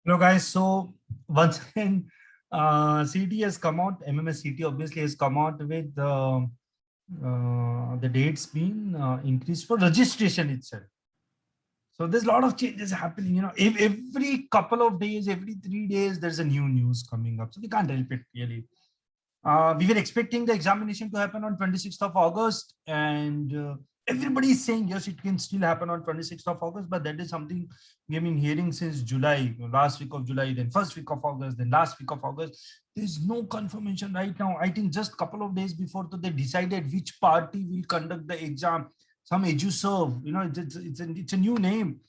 Hello guys, so once again, CT has come out, MMS CT obviously has come out with the dates being increased for registration itself. So there's a lot of changes happening, every couple of days, every 3 days, there's a new news coming up. So we can't help it really. We were expecting the examination to happen on 26th of August, and everybody is saying yes, it can still happen on 26th of August, but that is something we have been hearing since July, last week of July, then first week of August, then last week of August. There's no confirmation right now. I think just a couple of days before they decided which party will conduct the exam. Some EduServe, it's a new name.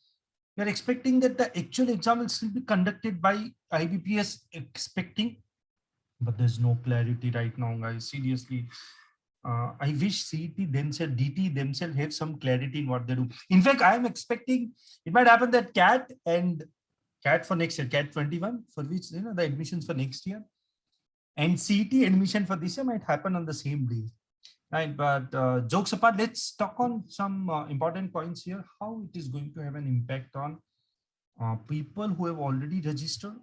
We are expecting that the actual exam will still be conducted by IBPS, expecting, but there's no clarity right now, guys. Seriously, I wish CET themselves, DT themselves have some clarity in what they do. In fact, I am expecting it might happen that CAT for next year, CAT 21, for which the admissions for next year, and CET admission for this year might happen on the same day. Right, but jokes apart, let's talk on some important points here. How it is going to have an impact on people who have already registered,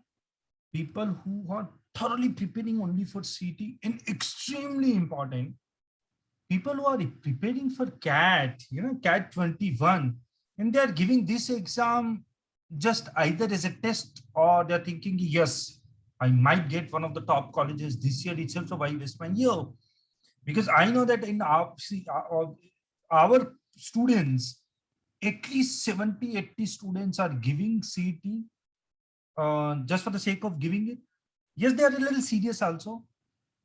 people who are thoroughly preparing only for CET, and extremely important, people who are preparing for CAT, CAT 21, and they are giving this exam just either as a test, or they're thinking, yes, I might get one of the top colleges this year itself, so why waste my year? Because I know that in our students, at least 70, 80 students are giving CET just for the sake of giving it. Yes, they are a little serious also,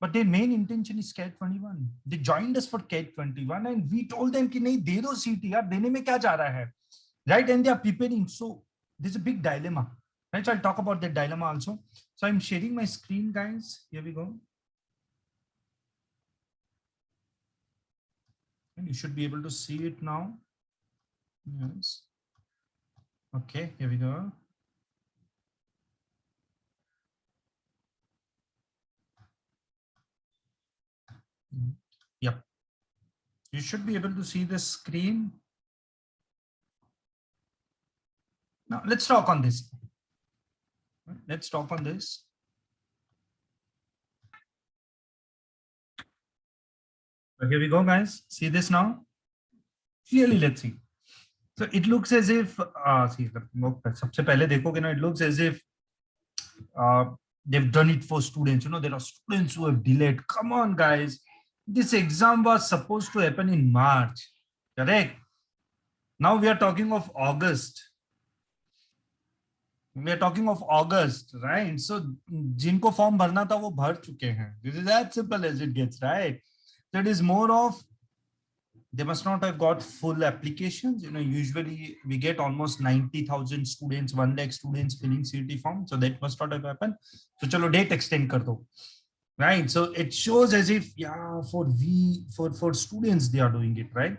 but their main intention is CAT 21. They joined us for CAT 21, and we told them कि नहीं दे दो CET यार, देने में क्या जा रहा है, right? And they are preparing. So there's a big dilemma, right? So I'll talk about that dilemma also. So I'm sharing my screen, guys. Here we go. And you should be able to see it now. Yes. Okay, here we go. Yep. You should be able to see the screen. Now let's talk on this. Let's talk on this. So here we go, guys. See this now? Clearly, let's see. So it looks as if, see, सबसे पहले देखोगे ना, it looks as if they've done it for students. There are students who have delayed. Come on, guys. This exam was supposed to happen in March, correct? Now we are talking of August. We are talking of August, right? So जिनको form भरना था वो भर चुके हैं. This is as simple as it gets, right? That is more of, they must not have got full applications. Usually we get almost 90,000 students, 1 lakh students filling CET form. So that must not have happened. So chalo date extend kar do. Right? So it shows as if, yeah, for students, they are doing it, right?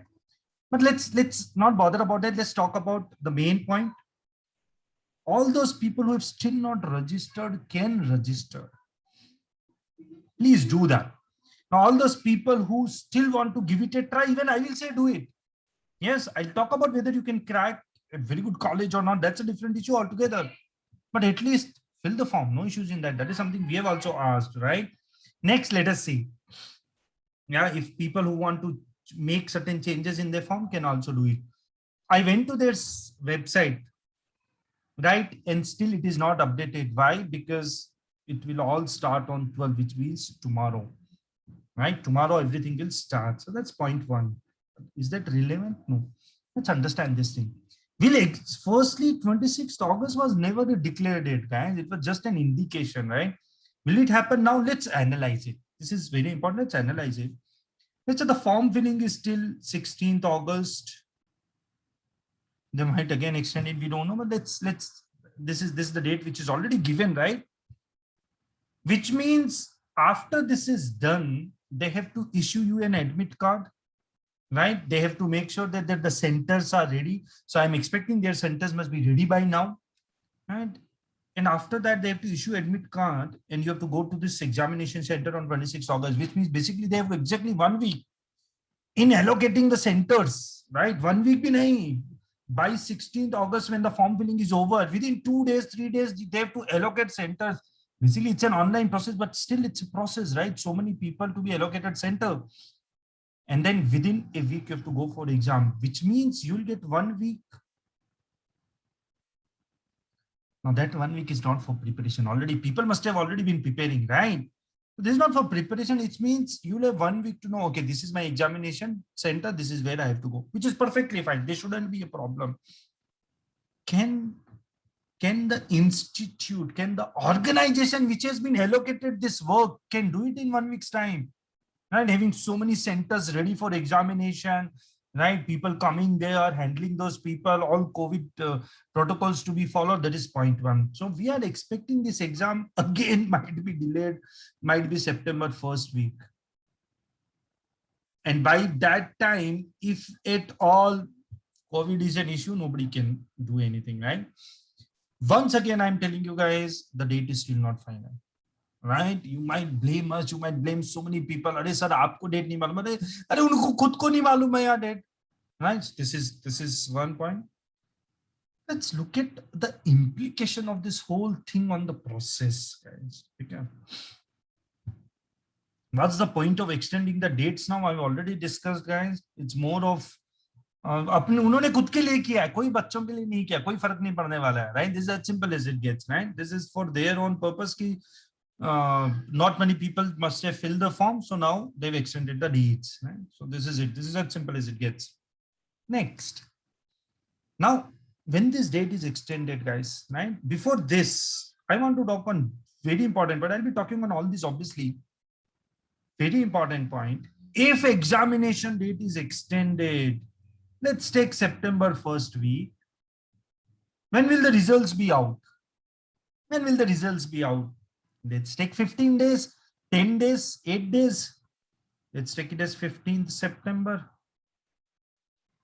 But let's not bother about that. Let's talk about the main point. All those people who have still not registered can register. Please do that. Now, all those people who still want to give it a try, even I will say do it. Yes, I'll talk about whether you can crack a very good college or not. That's a different issue altogether. But at least fill the form. No issues in that. That is something we have also asked, right? Next, let us see. Yeah, if people who want to make certain changes in their form can also do it. I went to their website, right? And still it is not updated. Why? Because it will all start on 12, which means tomorrow. Right? Tomorrow everything will start. So that's point one. Is that relevant? No. Let's understand this thing. Firstly, 26th August was never a declared date, guys. It was just an indication, right? Will it happen now? Let's analyze it. This is very important. Let's analyze it. Let's say the form filling is still 16th August. They might again extend it. We don't know, but this is the date which is already given, right? Which means after this is done, they have to issue you an admit card, right? They have to make sure that the centers are ready. So I'm expecting their centers must be ready by now, right? And after that, they have to issue admit card, and you have to go to this examination center on 26 August, which means basically they have exactly 1 week in allocating the centers, right? 1 week bhi nahi. by 16th August, when the form filling is over, within 2 days, 3 days, they have to allocate centers. Basically, it's an online process, but still it's a process, right? So many people to be allocated center. And then within a week, you have to go for exam, which means you'll get 1 week. Now that 1 week is not for preparation. Already people must have already been preparing, right? This is not for preparation. It means you'll have 1 week to know, okay, this is my examination center. This is where I have to go, which is perfectly fine. There shouldn't be a problem. Can the institute, can the organization which has been allocated this work can do it in 1 week's time? Right? Having so many centers ready for examination, right? People coming there, handling those people, all COVID protocols to be followed. That is point one. So we are expecting this exam again might be delayed, might be September 1st week. And by that time, if at all COVID is an issue, nobody can do anything, right? Once again, I'm telling you guys, the date is still not final. Right? You might blame us, you might blame so many people. अरे sir आपको date नहीं मालूम, अरे उनको खुद को नहीं मालूम है यार date. Right? This is one point. Let's look at the implication of this whole thing on the process, guys. Okay. What's the point of extending the dates now? I've already discussed, guys. It's more of अपने उन्होंने खुद के लिए किया है, कोई बच्चों के लिए नहीं किया, कोई फर्क नहीं पड़ने वाला है. Right? This is as simple as it gets. Right? This is for their own purpose. की not many people must have filled the form, so now they've extended the dates, right? So this is it. This is as simple as it gets. Next, now when this date is extended, guys, right? Before this, I want to talk on very important, but I'll be talking on all this obviously. Very important point. If examination date is extended, let's take September 1st week. When will the results be out? When will the results be out? Let's take 15 days, 10 days, 8 days. Let's take it as 15th September.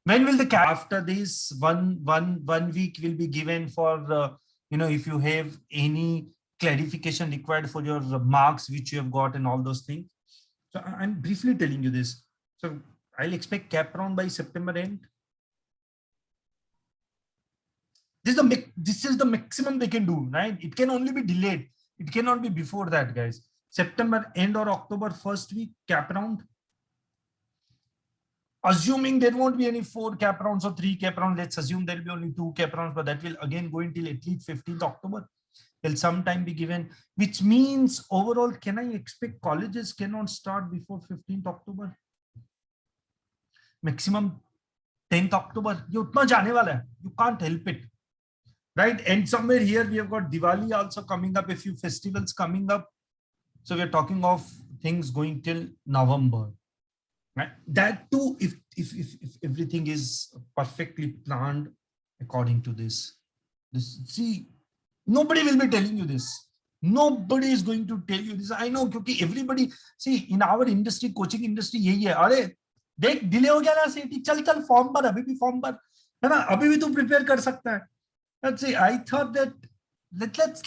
When will the after this one week will be given for if you have any clarification required for your marks which you have got and all those things. So I'm briefly telling you this. So I'll expect cap round by September end. This is the maximum they can do, right? It can only be delayed. It cannot be before that, guys. September end or October 1st week, cap round. Assuming there won't be any 4 cap rounds or 3 cap rounds, let's assume there will be only 2 cap rounds, but that will again go until at least 15th October. Will sometime be given, which means overall, can I expect colleges cannot start before 15th October? Maximum 10th October. You can't help it. Right? And somewhere here we have got Diwali also coming up, a few festivals coming up. So we're talking of things going till November. Right? That too, if everything is perfectly planned according to this. See, nobody will be telling you this. Nobody is going to tell you this. I know, because everybody, see, in our industry, coaching industry, यही है. अरे देख delay हो गया ना सीटी, चल form पर, अभी भी फॉर्म पर है ना, अभी भी तू प्रिपेयर कर सकता है. Let's say I thought that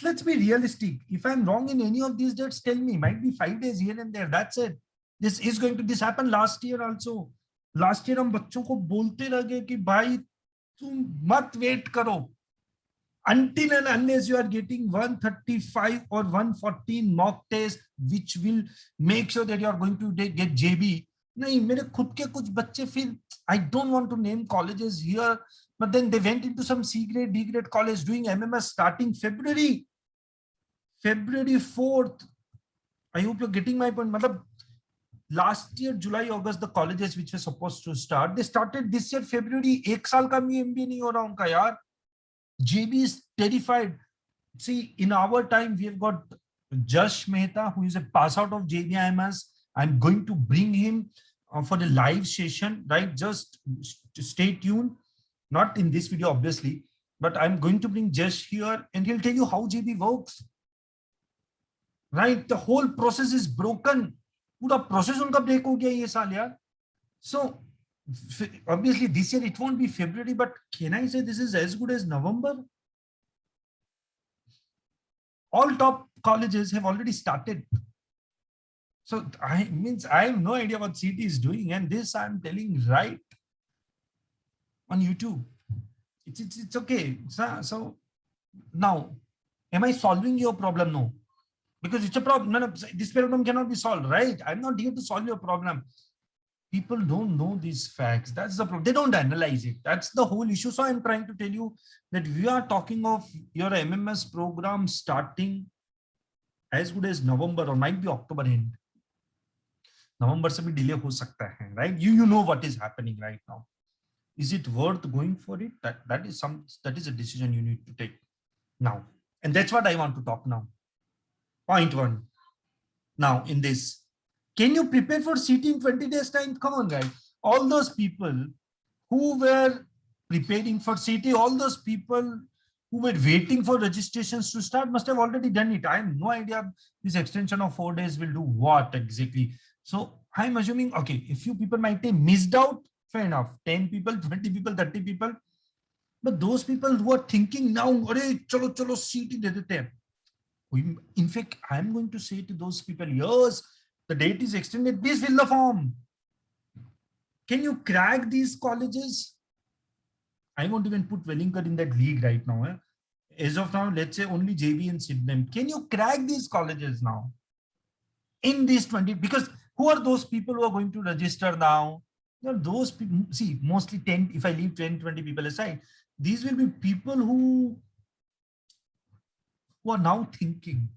let's be realistic. If I'm wrong in any of these dates, tell me. Might be 5 days here and there. That's it. This happened last year also. Last year हम बच्चों को बोलते रहे कि भाई तुम मत wait करो. Until and unless you are getting 135 or 114 mock test, which will make sure that you are going to get JB. नहीं, मेरे खुद के कुछ बच्चे फिर, I don't want to name colleges here, but then they went into some C grade, D grade college doing MMS starting February 4th. I hope you're getting my point. मतलब last year, July, August, the colleges which were supposed to start, they started this year February. एक साल का भी MBA नहीं हो रहा उनका यार. JB is terrified. See, in our time, we have got Jash Mehta, who is a pass out of JBIMS. I'm going to bring him for the live session, right? Just stay tuned. Not in this video, obviously, but I'm going to bring Jash here and he'll tell you how JB works. Right? The whole process is broken. पूरा process उनका break हो गया ये साल यार. So, obviously this year it won't be February, but can I say this is as good as November? All top colleges have already started. So I have no idea what CT is doing, and this I'm telling right on YouTube. it's okay. So now, am I solving your problem? No, because it's a problem. No, this problem cannot be solved, right? I'm not here to solve your problem. People don't know these facts. That's the problem. They don't analyze it. That's the whole issue. So I'm trying to tell you that we are talking of your MMS program starting as good as November or might be October end. November se bhi delay ho sakta hai, right? You know what is happening right now. Is it worth going for it? That is a decision you need to take now. And that's what I want to talk now. Point one. Now in this, can you prepare for CT in 20 days time? Come on, guys. All those people who were preparing for CT, all those people who were waiting for registrations to start must have already done it. I have no idea this extension of 4 days will do what exactly. So I'm assuming, okay, a few people might have missed out, fair enough. 10 people, 20 people, 30 people. But those people who are thinking now, chalo CT de dete hain. In fact, I'm going to say to those people, yes, the date is extended, please fill the form. Can you crack these colleges? I won't even put Wellington in that league right now. As of now, let's say only JV and Sydenham. Can you crack these colleges now? In these 20, because who are those people who are going to register now? There are those people, see, mostly 10, if I leave 10, 20 people aside, these will be people who are now thinking,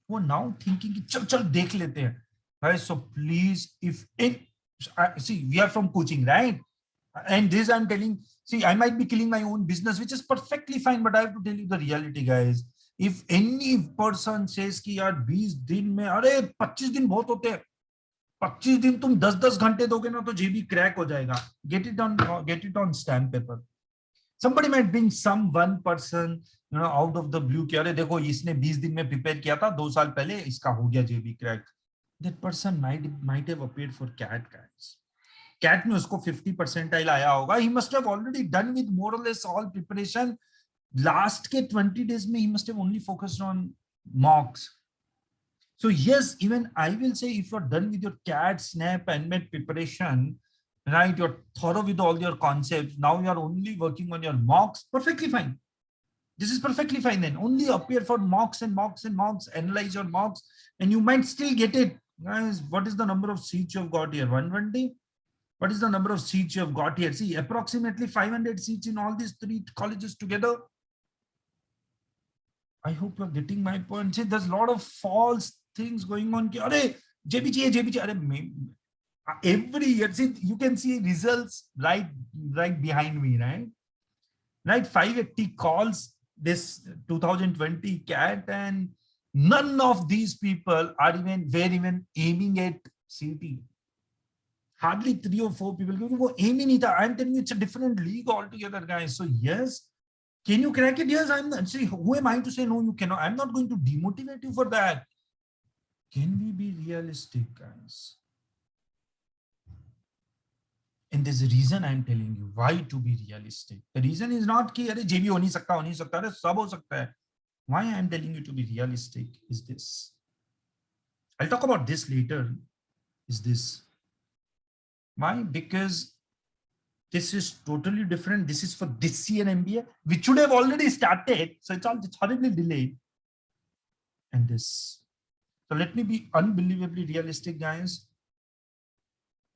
chal dekh lete hain. Guys, so please, if see, we are from coaching, right? And this I'm telling, see, I might be killing my own business, which is perfectly fine, but I have to tell you the reality, guys. If any person says कि यार 20 दिन में, अरे 25 दिन बहुत होते हैं, 25 दिन तुम 10-10 घंटे दोगे ना तो जेबी क्रैक हो जाएगा. Get it on stamp paper. Somebody might bring some one person, out of the blue कि अरे देखो इसने 20 दिन में प्रिपेयर किया था 2 साल पहले, इसका हो गया जेबी crack. That person might have appeared for CAT, guys. CAT में उसको 50 percentile आया होगा. He must have already done with more or less all preparation. Last के 20 days में he must have only focused on mocks. So yes, even I will say if you're done with your CAT, SNAP, and MET preparation, right, you're thorough with all your concepts, now you're only working on your mocks, perfectly fine. This is perfectly fine then. Only appear for mocks and mocks and mocks, analyze your mocks, and you might still get it. Guys, what is the number of seats you've got here? 120? What is the number of seats you have got here? See, approximately 500 seats in all these 3 colleges together. I hope you're getting my point. See, there's a lot of false things going on. JBG. Every year, see, you can see results right behind me, right? Right, 580 calls this 2020 CAT, and none of these people were even aiming at CT. Hardly 3 or 4 people. I'm telling you, it's a different league altogether, guys. So yes, can you crack it? Yes, see, who am I to say no, you cannot? I'm not going to demotivate you for that. Can we be realistic, guys? And there's a reason I'm telling you why to be realistic. The reason is not कि अरे JB हो नहीं सकता, अरे सब हो सकता है. Why I'm telling you to be realistic is this. I'll talk about this later. Is this. Why? Because this is totally different. This is for this year MBA, which should have already started. So it's horribly delayed. And this. So let me be unbelievably realistic, guys.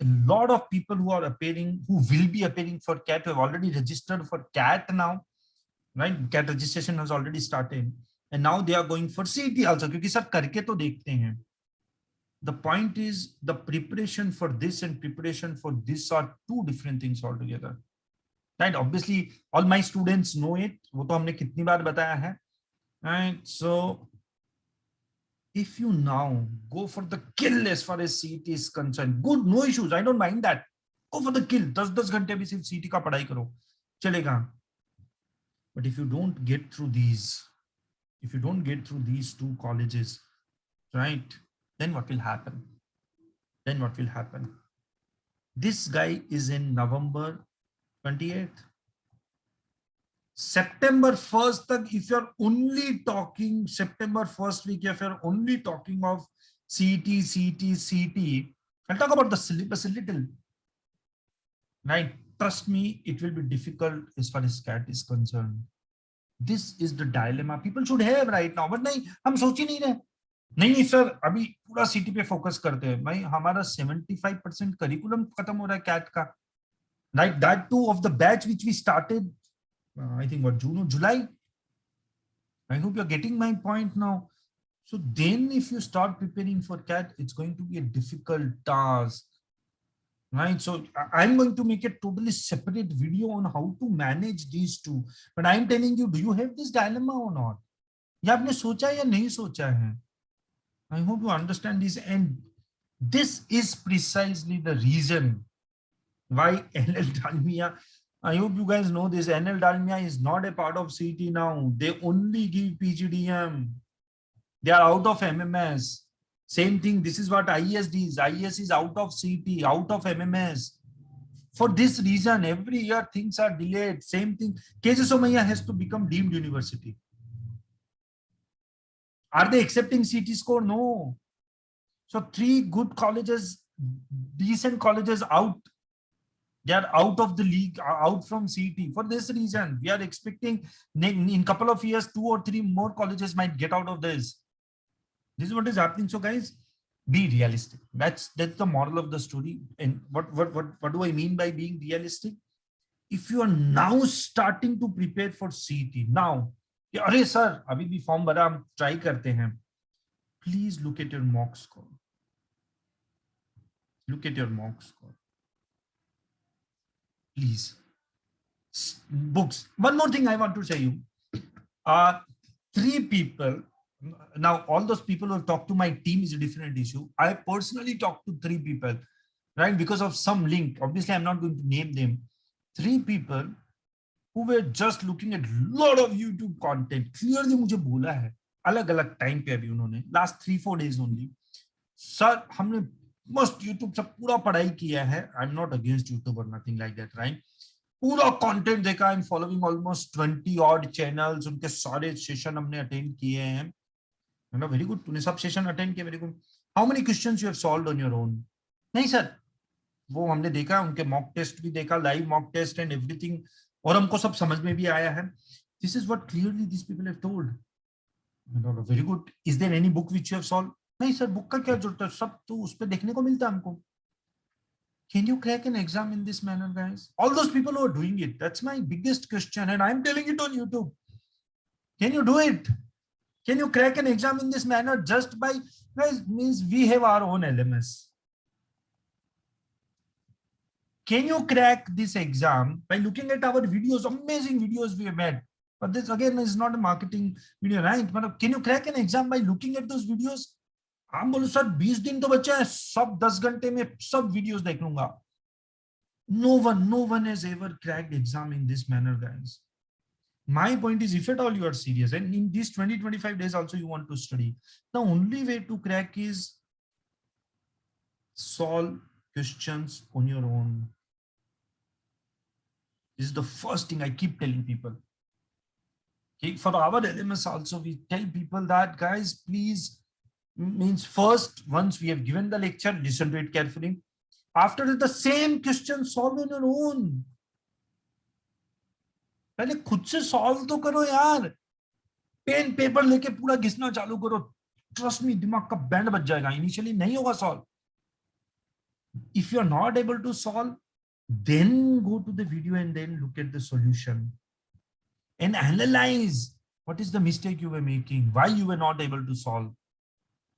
A lot of people who will be appearing for CAT, who have already registered for CAT now, right? CAT registration has already started. And now they are going for CT also. Because sir, karke to dekhte hain. The point is the preparation for this and preparation for this are 2 different things altogether. Right? Obviously, all my students know it. वो तो हमने कितनी बार बताया है. Right? So if you now go for the kill as far as CT is concerned, good, no issues. I don't mind that. Go for the kill. 10-10 घंटे भी सिर्फ CT का पढ़ाई करो, चलेगा. But if you don't get through these, 2 colleges, right? Then what will happen? This guy is in November 28th. September 1st, if you're only talking September 1st week, if you're only talking of CT, I'll talk about the syllabus a little, right? trust me, it will be difficult as far as CAT is concerned. This is the dilemma people should have right now. But नहीं, हम सोच ही नहीं रहे. नहीं sir, अभी पूरा सीटी पे फोकस करते हैं भाई. हमारा 75% करिकुलम खत्म हो रहा है कैट का. Right, that too of the batch which we started, I think what, June or July. I hope you're getting my point now. So then if you start preparing for CAT, it's going to be a difficult task. Right, so I'm going to make a totally separate video on how to manage these two. But I'm telling you, do you have this dilemma or not? या आपने सोचा या नहीं सोचा है? I hope you understand this, and this is precisely the reason why NL Dalmia, I hope you guys know this, NL Dalmia is not a part of CET now. They only give PGDM. They are out of MMS. Same thing, this is what IESD is. IES is out of CET, out of MMS. For this reason, every year things are delayed. Same thing, KJ Somaiya has to become deemed university. Are they accepting CET score? No. So 3 good colleges, decent colleges out. They are out of the league, out from CET. For this reason, we are expecting in a couple of years, 2 or 3 more colleges might get out of this. This is what is happening. So guys, be realistic. That's the moral of the story. And what do I mean by being realistic? If you are now starting to prepare for CET now, अरे sir अभी भी form भरा, हम try करते हैं. Please look at your mock score. Look at your mock score. Please. Books. One more thing I want to say you. 3 people. Now, all those people who have talked to my team is a different issue. I personally talked to 3 people, right? Because of some link. Obviously, I'm not going to name them. 3 people who were just looking at lot of YouTube content. Clearly, मुझे बोला है अलग-अलग time पे अभी उन्होंने last 3-4 days only. Sir हमने मस्त YouTube से पूरा पढ़ाई किया है. I'm not against YouTube or nothing like that, right? पूरा कंटेंट देखा. I'm following almost 20 odd channels. उनके सारे सेशन हमने अटेंड किए हैं. Very good. तूने सब सेशन अटेंड किए. Very good. How many questions you have solved on your own? नहीं सर, वो हमने देखा, उनके मॉक टेस्ट भी देखा, live mock test and everything, और हमको सब समझ में भी आया है. This is what clearly these people have told. Very good. Is there any book which you have solved? नहीं सर, बुक का क्या जरूरत है, सब तो उस पे देखने को मिलता है हमको. Can you crack an exam in this manner, guys? All those people who are doing it, that's my biggest question, and I'm telling it on YouTube. Can you do it? Can you crack an exam in this manner just by, guys, means we have our own LMS. Can you crack this exam by looking at our videos, amazing videos we have made? But this again is not a marketing video, right? But can you crack an exam by looking at those videos? हम बोलो sir 20 दिन तो बचा है, सब 10 घंटे में सब वीडियोस देख लूंगा. No one has ever cracked exam in this manner, guys. My point is, if at all you are serious and in these 20-25 days also you want to study, the only way to crack is solve questions on your own. This is the first thing I keep telling people. Okay, for our LMS also, we tell people that, guys, please, means first, once we have given the lecture, listen to it carefully. After that, the same question solve on your own. पहले खुद से solve तो करो यार. Pen paper लेके पूरा घिसना चालू करो. ट्रस्ट मी, दिमाग का बैंड बज जाएगा. इनिशियली नहीं होगा solve. If you are not able to solve, then go to the video and then look at the solution and analyze what is the mistake you were making, why you were not able to solve.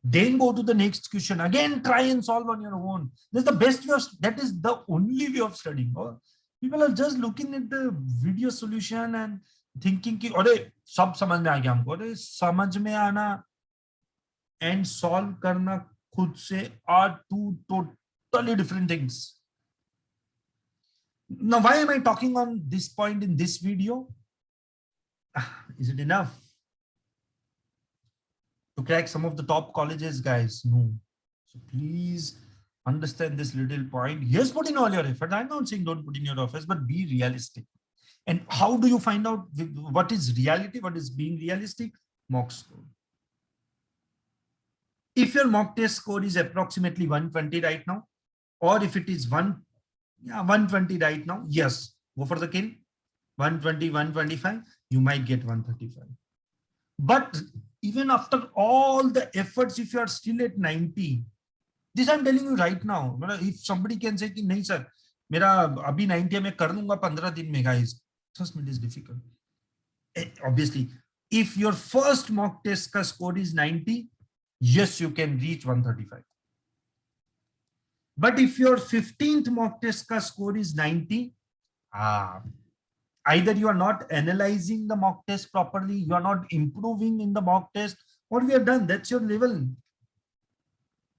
Then go to the next question. Again, try and solve on your own. That's the best way of, that is the only way of studying. People are just looking at the video solution and thinking कि अरे सब समझ में आ गया हमको. अरे समझ में आना and solve करना खुद से are two totally different things. Now, why am I talking on this point in this video? Is it enough to crack some of the top colleges, guys? No. So please understand this little point. Yes, put in all your effort. I'm not saying don't put in your efforts, but be realistic. And how do you find out what is reality, what is being realistic? Mock score. If your mock test score is approximately 120 right now, or if it is Yeah, 120 right now. Yes, go for the kill. 120, 125, you might get 135. But even after all the efforts, if you are still at 90, this I'm telling you right now. If somebody can say कि नहीं sir, मेरा अभी 90 में कर लूंगा 15 दिन में, guys, trust me, it is difficult. Obviously, if your first mock test ka score is 90, yes, you can reach 135. But if your 15th mock test ka score is 90, either you are not analyzing the mock test properly, you are not improving in the mock test, what we have done, that's your level.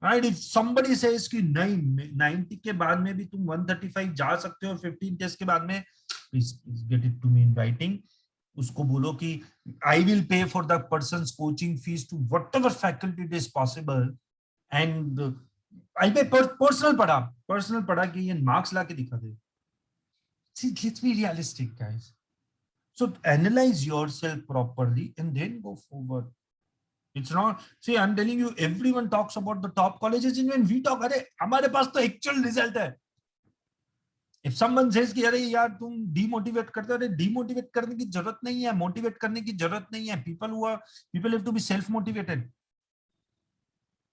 Right? If somebody says कि नहीं 90 के बाद में भी तुम 135 जा सकते हो 15 टेस्ट के बाद में, please get it to me in writing. उसको बोलो कि I will pay for the person's coaching fees to whatever faculty it is possible, and I'll pay personal पढ़ा कि ये marks ला के दिखा दे. See, let's be realistic, guys. So analyze yourself properly and then go forward. It's not, see, I'm telling you, everyone talks about the top colleges, and when we talk, अरे हमारे पास तो actual result है. If someone says कि अरे यार तुम demotivate करते हो, अरे demotivate करने की जरूरत नहीं है, motivate करने की जरूरत नहीं है. People have to be self-motivated.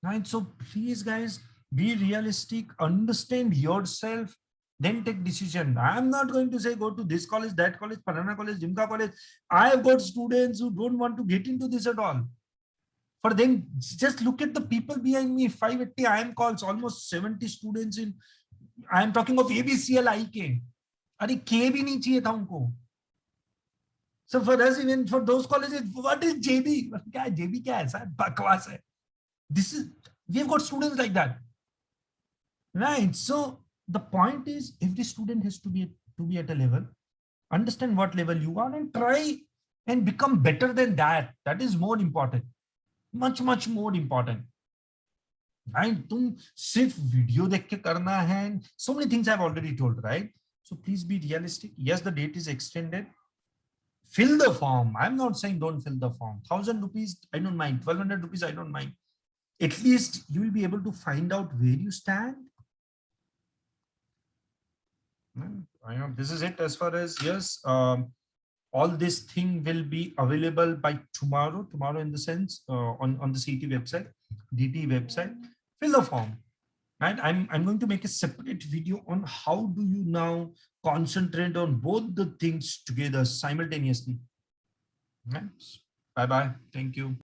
Right? So please, guys, be realistic, understand yourself, then take decision. I'm not going to say go to this college, that college, Parana college, Jimka college. I have got students who don't want to get into this at all. For them, just look at the people behind me. 580 IM calls, almost 70 students in. I am talking of ABCL IK. अरे K भी नहीं चाहिए था उनको. So for us, even for those colleges, what is JB? क्या है JB? क्या है सर? बकवास है. This is, we have got students like that, right? So the point is, every student has to be at a level. Understand what level you are and try and become better than that. That is more important. Much more important. Right? तुम सिर्फ video देख के करना है. So many things I've already told, right? So please be realistic. Yes, the date is extended. Fill the form. I'm not saying don't fill the form. 1,000 rupees, I don't mind. 1,200 rupees, I don't mind. At least you will be able to find out where you stand. I know this is it as far as, yes, all this thing will be available by tomorrow in the sense, on the CET website, DT website. Fill the form, right? I'm going to make a separate video on how do you now concentrate on both the things together simultaneously. Right? Bye bye, thank you.